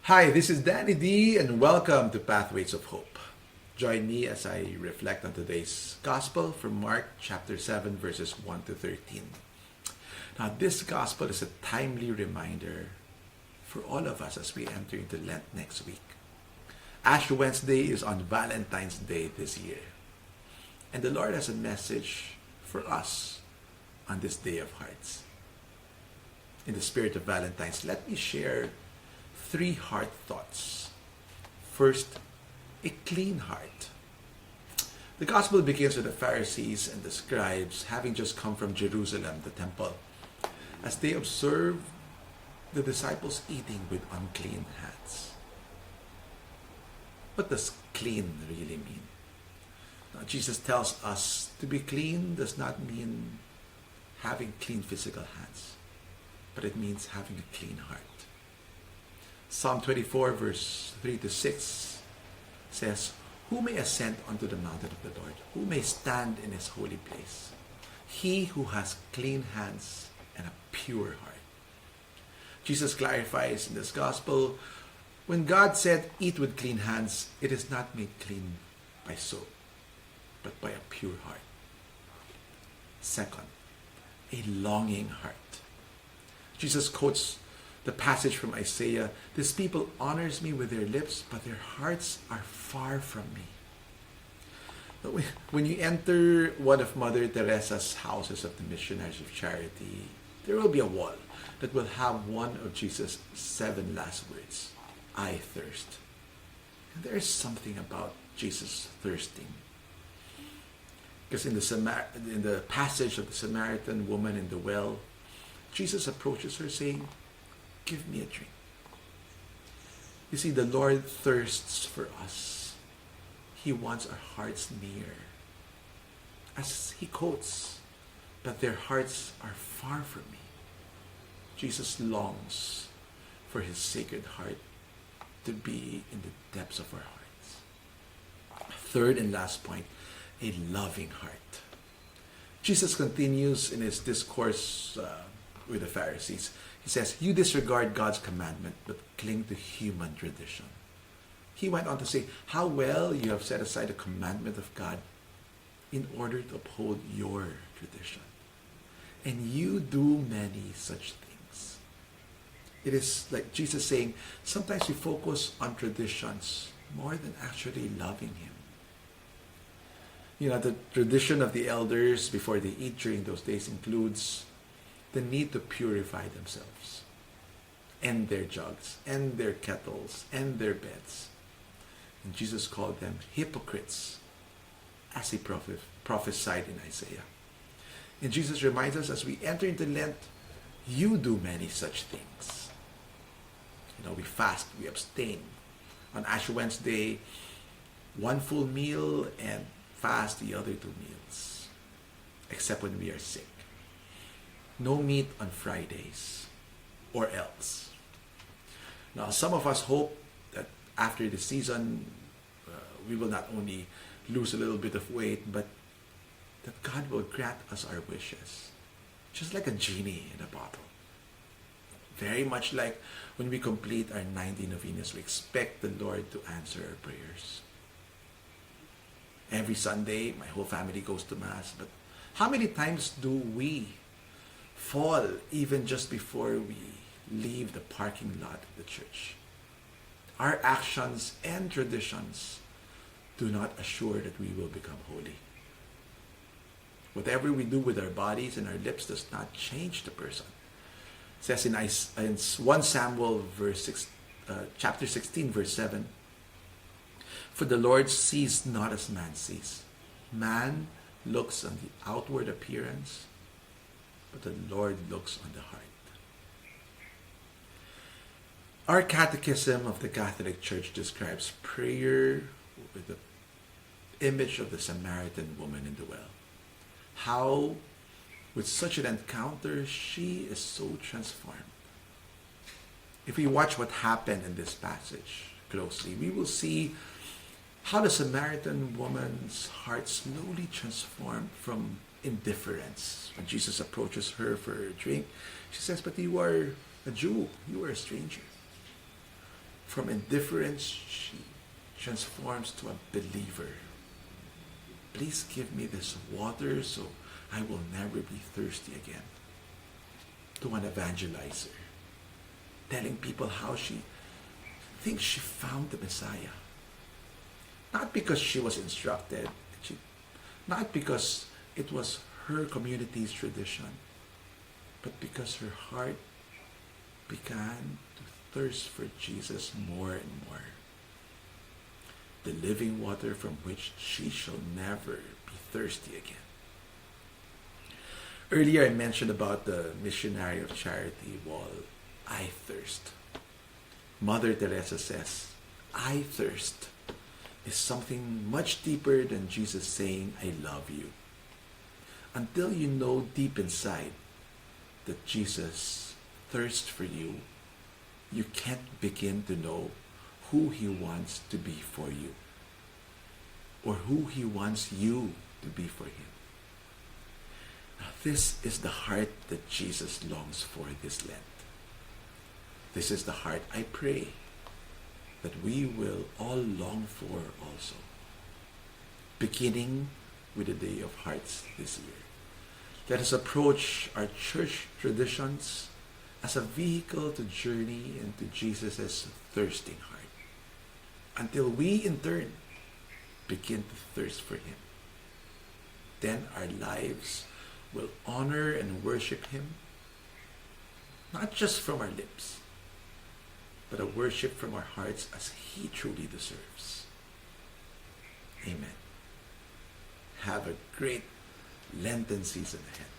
Hi, this is Danny D, and welcome to Pathways of Hope. Join me as I reflect on today's Gospel from Mark chapter 7, verses 1 to 13. Now, this Gospel is a timely reminder for all of us as we enter into Lent next week. Ash Wednesday is on Valentine's Day this year, and the Lord has a message for us on this Day of Hearts. In the spirit of Valentine's, let me share three heart thoughts. First, a clean heart. The gospel begins with the Pharisees and the scribes having just come from Jerusalem, the temple, as they observe the disciples eating with unclean hands. What does clean really mean? Now, Jesus tells us to be clean does not mean having clean physical hands, but it means having a clean heart. Psalm 24 verse 3 to 6 says, "Who may ascend unto the mountain of the Lord? Who may stand in his holy place? He who has clean hands and a pure heart." Jesus clarifies in this gospel, when God said, "Eat with clean hands," it is not made clean by soap, but by a pure heart. Second, a longing heart. Jesus quotes the passage from Isaiah, "This people honors me with their lips, but their hearts are far from me." When you enter one of Mother Teresa's houses of the Missionaries of Charity, there will be a wall that will have one of Jesus' 7 last words, "I thirst." And there is something about Jesus thirsting. Because in the passage of the Samaritan woman in the well, Jesus approaches her saying, "Give me a drink." You see, the Lord thirsts for us. He wants our hearts near. As he quotes, "But their hearts are far from me." Jesus longs for his sacred heart to be in the depths of our hearts. Third and last point, a loving heart. Jesus continues in his discourse with the Pharisees. He says, "You disregard God's commandment, but cling to human tradition." He went on to say, "How well you have set aside the commandment of God in order to uphold your tradition. And you do many such things." It is like Jesus saying, sometimes we focus on traditions more than actually loving him. You know, the tradition of the elders before they eat during those days includes the need to purify themselves and their jugs and their kettles and their beds. And Jesus called them hypocrites as he prophesied in Isaiah. And Jesus reminds us as we enter into Lent, you do many such things. You know, we fast, we abstain. On Ash Wednesday, one full meal and fast the other 2 meals, except when we are sick. No meat on Fridays, or else. Now, some of us hope that after the season, we will not only lose a little bit of weight, but that God will grant us our wishes. Just like a genie in a bottle. Very much like when we complete our 90 novenas, we expect the Lord to answer our prayers. Every Sunday, my whole family goes to Mass, but how many times do we fall even just before we leave the parking lot of the church? Our actions and traditions do not assure that we will become holy. Whatever we do with our bodies and our lips does not change the person. It says in 1 Samuel chapter 16 verse 7, "For the Lord sees not as man sees. Man looks on the outward appearance, but the Lord looks on the heart." Our Catechism of the Catholic Church describes prayer with the image of the Samaritan woman in the well. How, with such an encounter, she is so transformed. If we watch what happened in this passage closely, we will see how the Samaritan woman's heart slowly transformed from indifference. When Jesus approaches her for a drink, she says, "But you are a Jew, you are a stranger." From indifference, she transforms to a believer. Please give me this water so I will never be thirsty again. To an evangelizer, telling people how she thinks she found the Messiah. Not because she was instructed, not because it was her community's tradition, but because her heart began to thirst for Jesus more and more. The living water from which she shall never be thirsty again. Earlier I mentioned about the missionary of charity wall, I thirst. Mother Teresa says, I thirst is something much deeper than Jesus saying, I love you. Until you know deep inside that Jesus thirsts for you, you can't begin to know who he wants to be for you, or who he wants you to be for him. Now, this is the heart that Jesus longs for this Lent. This is the heart I pray that we will all long for also, beginning with the Day of Hearts this year. Let us approach our church traditions as a vehicle to journey into Jesus' thirsting heart, until we in turn begin to thirst for him. Then our lives will honor and worship him, not just from our lips, but a worship from our hearts as he truly deserves. Amen. Have a great Lenten season ahead.